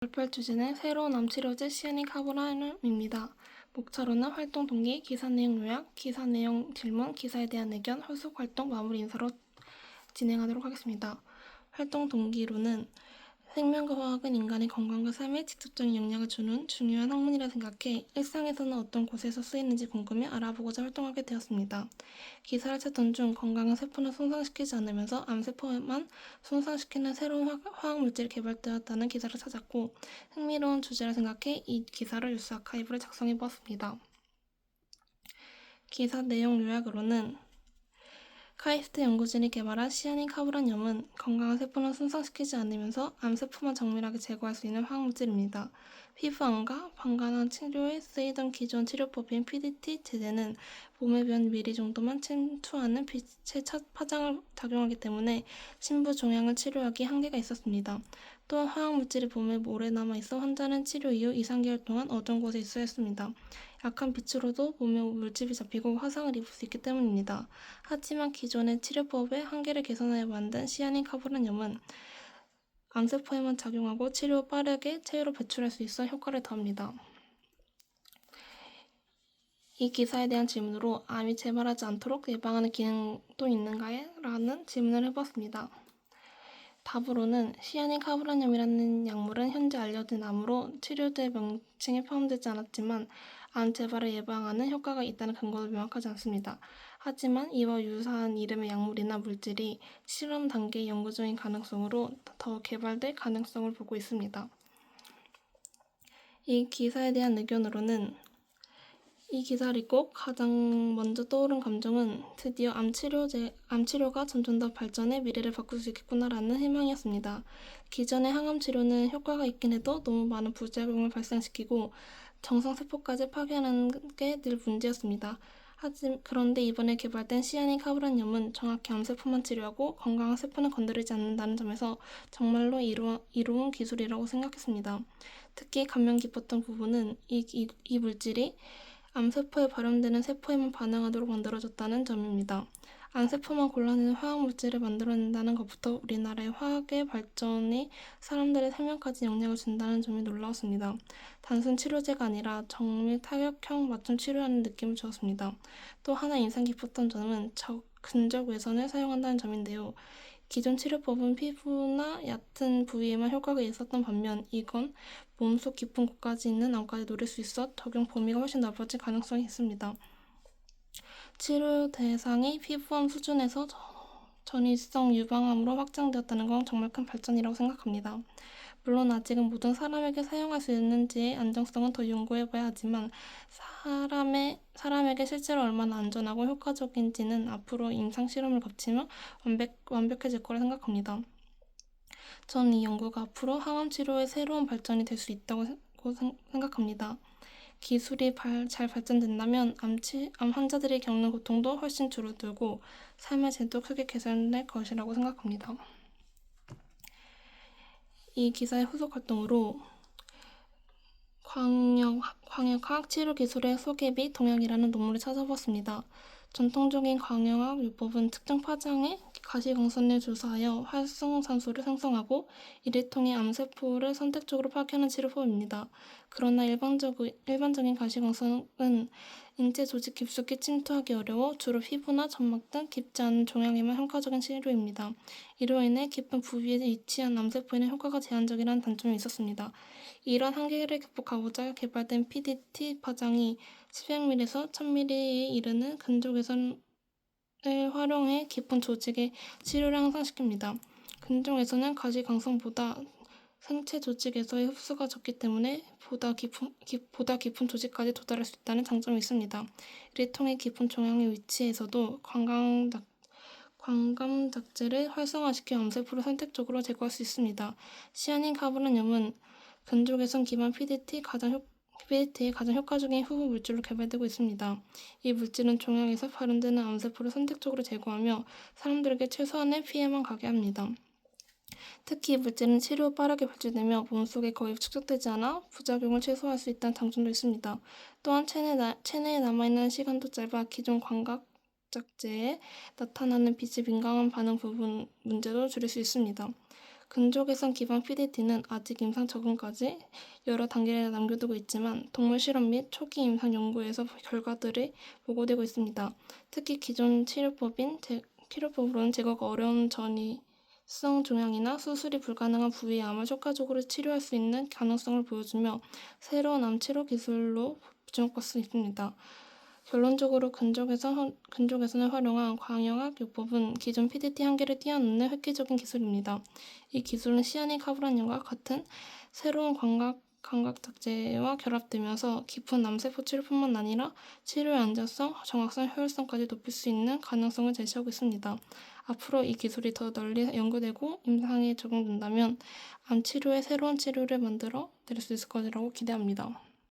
발표할 주제는 새로운 암 치료제 시아닌카브라민입니다. 목차로는 활동 동기, 기사 내용 요약, 기사 내용 질문, 기사에 대한 의견, 후속 활동 마무리 인사로 진행하도록 하겠습니다. 활동 동기로는 생명과 화학은 인간의 건강과 삶에 직접적인 영향을 주는 중요한 학문이라 생각해 일상에서는 어떤 곳에서 쓰이는지 궁금해 알아보고자 활동하게 되었습니다. 기사를 찾던 중 건강한 세포는 손상시키지 않으면서 암세포만 손상시키는 새로운 화학물질이 개발되었다는 기사를 찾았고 흥미로운 주제라 생각해 이 기사를 뉴스 아카이브를 작성해 보았습니다. 기사 내용 요약으로는 카이스트 연구진이 개발한 시아닌카브라뇽은 건강한 세포는 손상시키지 않으면서 암세포만 정밀하게 제거할 수 있는 화학물질입니다. 피부암과 방광암 치료에 쓰이던 기존 치료법인 PDT 제제는 몸의 몇 미리 정도만 침투하는 빛의 파장을 작용하기 때문에 심부 종양을 치료하기 한계가 있었습니다. 또한 화학물질이 몸에 오래 남아있어 환자는 치료 이후 2~3개월 동안 어두운 곳에 있어야 했습니다. 약한 빛으로도 몸에 물집이 잡히고 화상을 입을 수 있기 때문입니다. 하지만 기존의 치료법의 한계를 개선하여 만든 시아닌카브라뇽은 암세포에만 작용하고 치료 빠르게 체외로 배출할 수 있어 효과를 더합니다. 이 기사에 대한 질문으로 암이 재발하지 않도록 예방하는 기능도 있는가요? 라는 질문을 해봤습니다. 답으로는 시아닌카브라뇽이라는 약물은 현재 알려진 암으로 치료제 명칭에 포함되지 않았지만 암 재발을 예방하는 효과가 있다는 근거도 명확하지 않습니다. 하지만 이와 유사한 이름의 약물이나 물질이 실험 단계 연구 중인 가능성으로 더 개발될 가능성을 보고 있습니다. 이 기사에 대한 의견으로는 이 기사를 읽고 가장 먼저 떠오른 감정은 드디어 암치료가 점점 더 발전해 미래를 바꿀 수 있겠구나라는 희망이었습니다. 기존의 항암치료는 효과가 있긴 해도 너무 많은 부작용을 발생시키고 정상세포까지 파괴하는 게 늘 문제였습니다. 그런데 이번에 개발된 시아닌카브라뇽은 정확히 암세포만 치료하고 건강한 세포는 건드리지 않는다는 점에서 정말로 이로운 기술이라고 생각했습니다. 특히 감명 깊었던 부분은 이 물질이 암세포에 발현되는 세포에만 반응하도록 만들어졌다는 점입니다. 암세포만 골라내는 화학물질을 만들어낸다는 것부터 우리나라의 화학의 발전이 사람들의 생명까지 영향을 준다는 점이 놀라웠습니다. 단순 치료제가 아니라 정밀 타격형 맞춤 치료라는 느낌을 주었습니다. 또 하나 인상 깊었던 점은 근적 외선을 사용한다는 점인데요. 기존 치료법은 피부나 얕은 부위에만 효과가 있었던 반면 이건 몸속 깊은 곳까지 있는 암까지 노릴 수 있어 적용 범위가 훨씬 넓어질 가능성이 있습니다. 치료 대상이 피부암 수준에서 전이성 유방암으로 확장되었다는 건 정말 큰 발전이라고 생각합니다. 물론 아직은 모든 사람에게 사용할 수 있는지의 안정성은 더 연구해봐야 하지만 사람에게 실제로 얼마나 안전하고 효과적인지는 앞으로 임상 실험을 거치며 완벽해질 거라 생각합니다. 전 이 연구가 앞으로 항암 치료의 새로운 발전이 될 수 있다고 생각합니다. 기술이 잘 발전된다면 암 환자들이 겪는 고통도 훨씬 줄어들고 삶의 질도 크게 개선될 것이라고 생각합니다. 이 기사의 후속 활동으로 광역화학 치료 기술의 소개 및 동향이라는 논문을 찾아봤습니다. 전통적인 광역화학 요법은 특정 파장의 가시광선을 조사하여 활성산소를 생성하고 이를 통해 암세포를 선택적으로 파괴하는 치료법입니다. 그러나 일반적인 가시광선은 인체 조직 깊숙이 침투하기 어려워 주로 피부나 점막 등 깊지 않은 종양에만 효과적인 치료입니다. 이로 인해 깊은 부위에 위치한 암세포에는 효과가 제한적이라는 단점이 있었습니다. 이런 한계를 극복하고자 개발된 PDT 파장이 700ml에서 1000ml에 이르는 근적 외선을 활용해 깊은 조직의 치료를 향상시킵니다. 근적 외선은 가시광선보다 생체 조직에서의 흡수가 적기 때문에 보다 깊은 조직까지 도달할 수 있다는 장점이 있습니다. 이를 통해 깊은 종양의 위치에서도 광감작제를 활성화시켜 암세포를 선택적으로 제거할 수 있습니다. 시아닌카브라뇽은 근족외선 기반 PDT의 가장 효과적인 후보 물질로 개발되고 있습니다. 이 물질은 종양에서 발현되는 암세포를 선택적으로 제거하며 사람들에게 최소한의 피해만 가게 합니다. 특히 이 물질은 치료 후 빠르게 배출되며 몸속에 거의 축적되지 않아 부작용을 최소화할 수 있다는 장점도 있습니다. 또한 체내에 남아있는 시간도 짧아 기존 광각작제에 나타나는 빛에 민감한 반응 부분 문제도 줄일 수 있습니다. 근조개선 기반 PDT는 아직 임상 적응까지 여러 단계를 남겨두고 있지만 동물 실험 및 초기 임상 연구에서 결과들이 보고되고 있습니다. 특히 기존 치료법으로는 제거가 어려운 전이성 종양이나 수술이 불가능한 부위의 암을 효과적으로 치료할 수 있는 가능성을 보여주며 새로운 암 치료 기술로 주목받을 수 있습니다. 결론적으로 근조개선을 활용한 광형학 요법은 기존 PDT 한계를 뛰어넘는 획기적인 기술입니다. 이 기술은 시아닌카브라닌과 같은 새로운 감각작제와 결합되면서 깊은 암세포 치료뿐만 아니라 치료의 안전성, 정확성, 효율성까지 높일 수 있는 가능성을 제시하고 있습니다. 앞으로 이 기술이 더 널리 연구되고 임상에 적용된다면 암 치료의 새로운 치료를 만들어 낼 수 있을 것이라고 기대합니다.